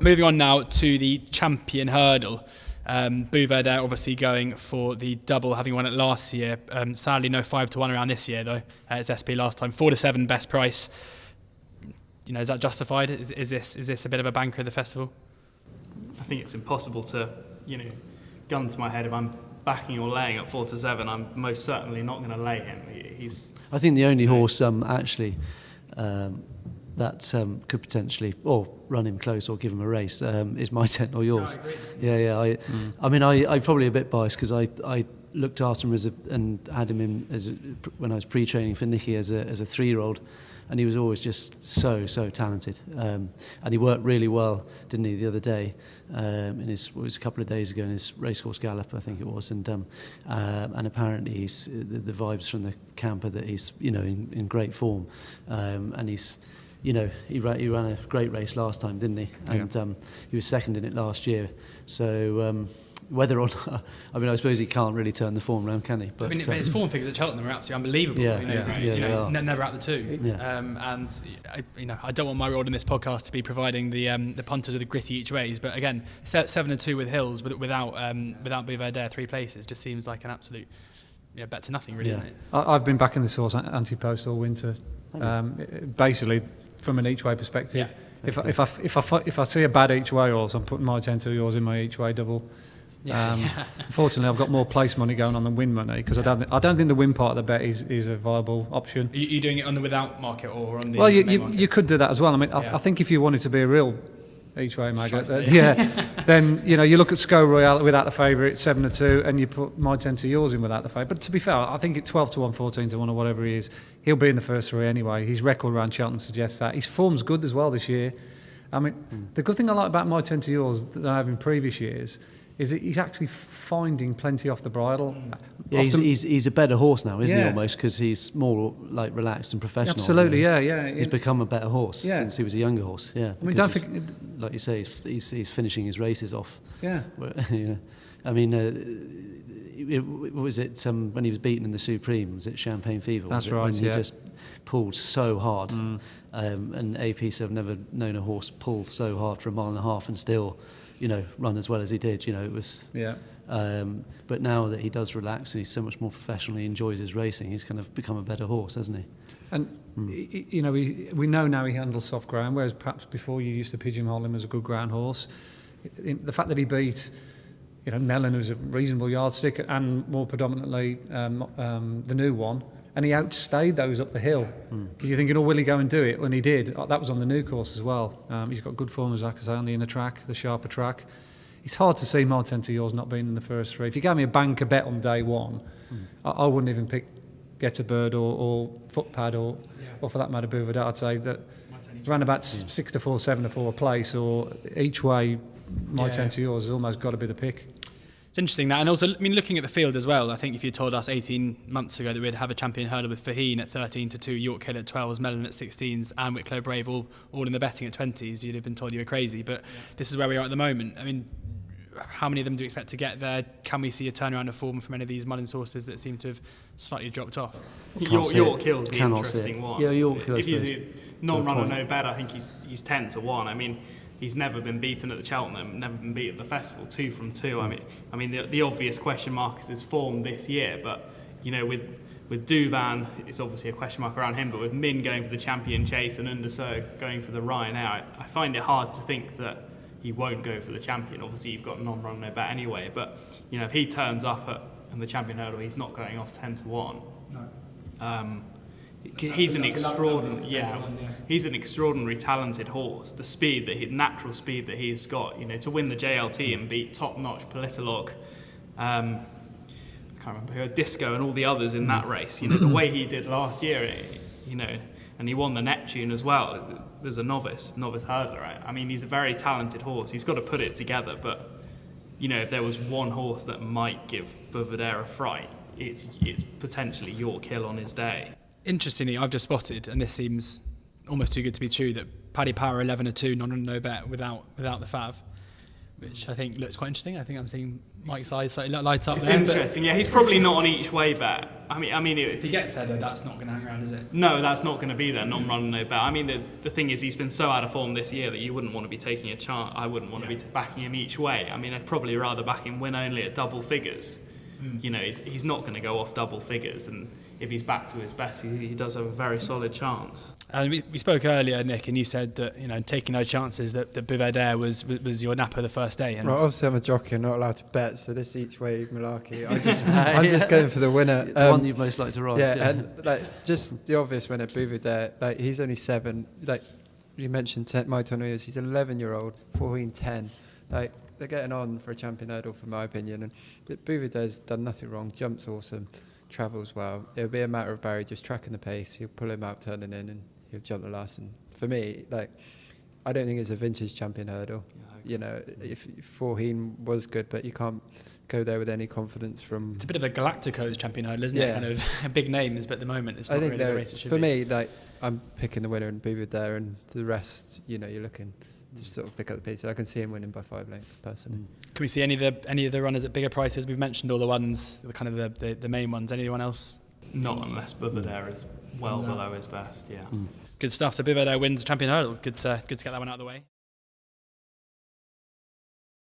Moving on now to the Champion Hurdle. Bouverdere obviously going for the double, having won it last year. Sadly, no 5-1 around this year though. It's SP last time. 4-7 best price. You know, is that justified? Is this a bit of a banker of the festival? I think it's impossible to, gun to my head, if I'm backing or laying at 4-7, I'm most certainly not going to lay him. I think the only horse actually that could potentially run him close or give him a race is My Tent or Yours. I mean, I'm probably a bit biased because I looked after him and had him in when I was pre-training for Nicky as a 3-year-old, and he was always just so talented, and he worked really well, didn't he, the other day it was a couple of days ago in his racecourse gallop, I think it was, and apparently he's the vibes from the camp are that he's in great form, and he's he ran a great race last time, didn't he? And he was second in it last year. So whether or not, I suppose he can't really turn the form around, can he? But his form figures at Cheltenham are absolutely unbelievable. He's never out the two. And I don't want my role in this podcast to be providing the punters with the gritty each ways. But again, 7-2 with Hills without Bouverdere 3 places just seems like an absolute bet to nothing, really, isn't it? I've been backing this horse anti-post all winter. Basically, from an each way perspective, if I see a bad each way horse, I'm putting My Tent or Yours in my each way double. Unfortunately, I've got more place money going on than win money because I don't think the win part of the bet is a viable option. Are you doing it on the without market or on the? Well, market? You could do that as well. I mean, I think if you wanted to be a real each way maggot, then you look at Sco Royale without the favourite, 7-2, and you put My Tent or Yours in without the favourite. But to be fair, I think it's 12-1, 14-1, or whatever he is. He'll be in the first 3 anyway. His record around Cheltenham suggests that. His form's good as well this year. I mean, the good thing I like about My Tent or Yours that I have in previous years is that he's actually finding plenty off the bridle. Yeah, he's a better horse now, isn't he, almost, because he's more like relaxed and professional. Absolutely, yeah. He's become a better horse since he was a younger horse, I mean, don't think, like you say, he's finishing his races off. Yeah. I mean, what was it, when he was beaten in the Supreme, was it Champagne Fever? That's right, when he just pulled so hard. And AP said, I've never known a horse pull so hard for a mile and a half and still run as well as he did. It was. Yeah. But now that he does relax and he's so much more professional, he enjoys his racing. He's kind of become a better horse, hasn't he? And we know now he handles soft ground, whereas perhaps before you used to pigeonhole him as a good ground horse. The fact that he beat, Mellon, who's a reasonable yardstick, and more predominantly the new one. And he outstayed those up the hill. Because you're thinking, will he go and do it? When he did, that was on the new course as well. He's got good form, as I say, on the inner track, the sharper track. It's hard to see My Tent or Yours not being in the first 3. If you gave me a banker bet on day one, I wouldn't even pick Get a Bird or Footpad or for that matter Bouverdere. I'd say that around about 6-4, 7-4 a place, or each way My Tent or Yours has almost got to be the pick. It's interesting that, and also, looking at the field as well, I think if you told us 18 months ago that we'd have a Champion Hurdle with Faheen at 13-2, York Hill at 12s, Mellon at 16s, and Wicklow Brave all in the betting at 20s, you'd have been told you were crazy. But this is where we are at the moment. I mean, how many of them do you expect to get there? Can we see a turnaround of form from any of these Mullin sources that seem to have slightly dropped off? York Hill's the interesting one. Yeah, York Hill. If you do non-runner, no bet, I think he's 10-1. I mean, he's never been beaten at the Cheltenham, never been beat at the festival, 2 from 2. I mean, the obvious question mark is his form this year, but with Duvan, it's obviously a question mark around him. But with Min going for the Champion Chase and Underso going for the Ryanair, I find it hard to think that he won't go for the Champion. Obviously, you've got non-run no bet anyway, but if he turns up in the Champion Hurdle, he's not going off 10-1. No. He's an extraordinary talented horse. The speed natural speed that he's got, to win the JLT and beat top-notch Politolog, I can't remember who, Disco and all the others in that race. The way he did last year, and he won the Neptune as well. There's a novice hurdler. Right? I mean, he's a very talented horse. He's got to put it together. But if there was one horse that might give Bouverdere a fright, it's potentially York Hill on his day. Interestingly, I've just spotted, and this seems almost too good to be true, that Paddy Power 11-2, no bet without the Fav. which I think looks quite interesting. I think I'm seeing Mike's eyes slightly light up It's there. interesting. Yeah, he's probably not on each way bet. I mean, If he gets there, though, that's not going to hang around, is it? no, that's not going to be there. Non-run, no bet. I mean, the thing is, he's been so out of form this year that you wouldn't want to be taking a chance. I wouldn't want to be backing him each way. I mean, I'd probably rather back him win only at double figures. You know, he's not going to go off double figures, and if he's back to his best, he does have a very solid chance. And we spoke earlier, Nick, and you said that, you know, taking no chances, that Buvardere was your napper the first day. And Well, obviously I'm a jockey and not allowed to bet, so this each way malarkey. I'm just going for the winner. The one you'd most like to ride. Yeah, and like just the obvious winner, Buvardere. Like he's only 7. Like you mentioned, my Tornoyers, he's an 11-year-old, 14-10. Like they're getting on for a champion hurdle, for my opinion. And Buvardere's done nothing wrong. Jumps awesome, travels well. It'll be a matter of Barry just tracking the pace. He'll pull him out, turning in, and he'll jump the last. And for me, like, I don't think it's a vintage champion hurdle. You know, if 14 was good, but you can't go there with any confidence from. It's a bit of a Galacticos champion hurdle, isn't it? Kind of big names, but at the moment it's not really the rate it should be. For me, like, I'm picking the winner in Buvardere, and the rest, you know, you're looking to sort of pick up the pace. So I can see him winning by 5 lengths, personally. Can we see any of the runners at bigger prices? We've mentioned all the ones, the kind of the main ones. Anyone else? Not unless Buvardere is well below his best. Yeah. Good stuff. So Buvardere wins the champion hurdle. Good to get that one out of the way.